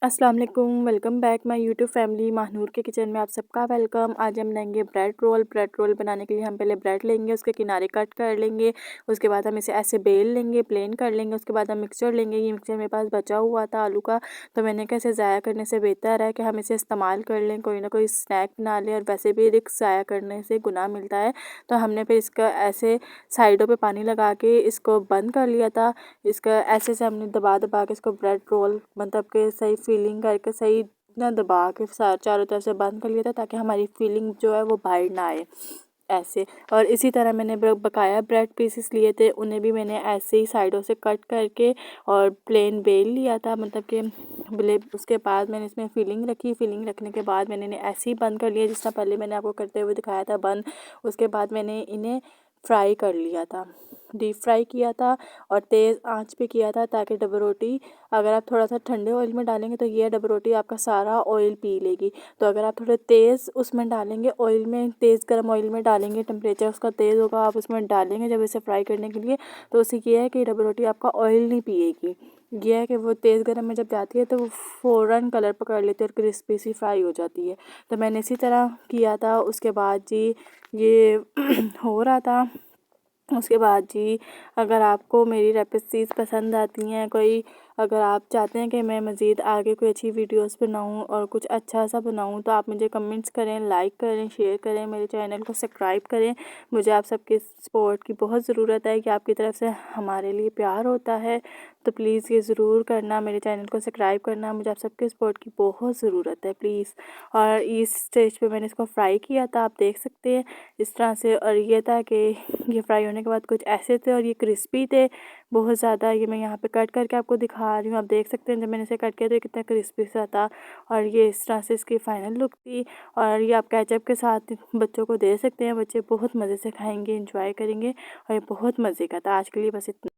अस्सलाम वालेकुम, welcome back my YouTube family. Mahnoor के किचन में आप सबका वेलकम। आज हम लेंगे ब्रेड रोल। ब्रेड रोल बनाने के लिए हम पहले ब्रेड लेंगे, उसके किनारे कट कर लेंगे। उसके बाद हम इसे ऐसे बेल लेंगे, प्लेन कर लेंगे। उसके बाद हम मिक्सचर लेंगे। ये मिक्सचर मेरे पास बचा हुआ था आलू का, तो मैंने कहा इसे ज़ाया करने से बेहतर है कि हम इसे इस्तेमाल कर लें, कोई ना कोई स्नैक बना लें। और वैसे भी रिस्क ज़ाया करने से गुनाह मिलता है, तो हमने फिर इसका ऐसे साइडों पर पानी लगा के इसको बंद कर लिया था। इसका ऐसे से हमने दबा दबा के इसको ब्रेड रोल मतलब कि सही फीलिंग करके सही ना दबा के चारों तरफ से बंद कर लिया था, ताकि हमारी फीलिंग जो है वो बाहर ना आए ऐसे। और इसी तरह मैंने बकाया ब्रेड पीसेस लिए थे, उन्हें भी मैंने ऐसे ही साइडों से कट करके और प्लेन बेल लिया था, मतलब कि उसके बाद मैंने इसमें फीलिंग रखी। फीलिंग रखने के बाद मैंने इन्हें ऐसे ही बंद कर लिया, जिस तरह पहले मैंने आपको करते हुए दिखाया था बंद। उसके बाद मैंने इन्हें फ्राई कर लिया था, डीप फ्राई किया था और तेज़ आंच पे किया था, ताकि डबल रोटी अगर आप थोड़ा सा ठंडे ऑयल में डालेंगे तो ये डबल रोटी आपका सारा ऑयल पी लेगी। तो अगर आप थोड़े तेज़ उसमें डालेंगे, ऑयल में तेज़ गर्म ऑयल में डालेंगे, टेम्परेचर उसका तेज़ होगा, आप उसमें डालेंगे जब इसे फ्राई करने के लिए, तो उससे ये है कि डबल रोटी आपका ऑयल नहीं पिएगी। ये है कि वो तेज़ गर्म में जब जाती है तो वो फ़ौरन कलर पकड़ लेती है और क्रिस्पी सी फ्राई हो जाती है। तो मैंने इसी तरह किया था। उसके बाद जी ये हो रहा था। उसके बाद जी अगर आपको मेरी रेसिपीज़ पसंद आती हैं, कोई अगर आप चाहते हैं कि मैं मज़ीद आगे कोई अच्छी वीडियोस बनाऊं और कुछ अच्छा सा बनाऊं, तो आप मुझे कमेंट्स करें, लाइक करें, शेयर करें, मेरे चैनल को सब्सक्राइब करें। मुझे आप सबके सपोर्ट की बहुत ज़रूरत है कि आपकी तरफ से हमारे लिए प्यार होता है, तो प्लीज़ ये ज़रूर करना, मेरे चैनल को सब्सक्राइब करना। मुझे आप सबके सपोर्ट की बहुत ज़रूरत है प्लीज़। और इस स्टेज पे मैंने इसको फ्राई किया था, आप देख सकते हैं इस तरह से। और ये था कि ये फ्राई होने के बाद कुछ ऐसे थे और ये क्रिस्पी थे बहुत ज़्यादा। ये मैं यहाँ पे कट करके आपको दिखा रही हूँ, आप देख सकते हैं जब मैंने इसे कट किया तो ये कितना क्रिस्पी सा था। और ये इस तरह से इसकी फ़ाइनल लुक थी। और ये आप केचप के साथ बच्चों को दे सकते हैं, बच्चे बहुत मज़े से खाएंगे, इंजॉय करेंगे। और ये बहुत मज़े का था। आज के लिए बस इतना।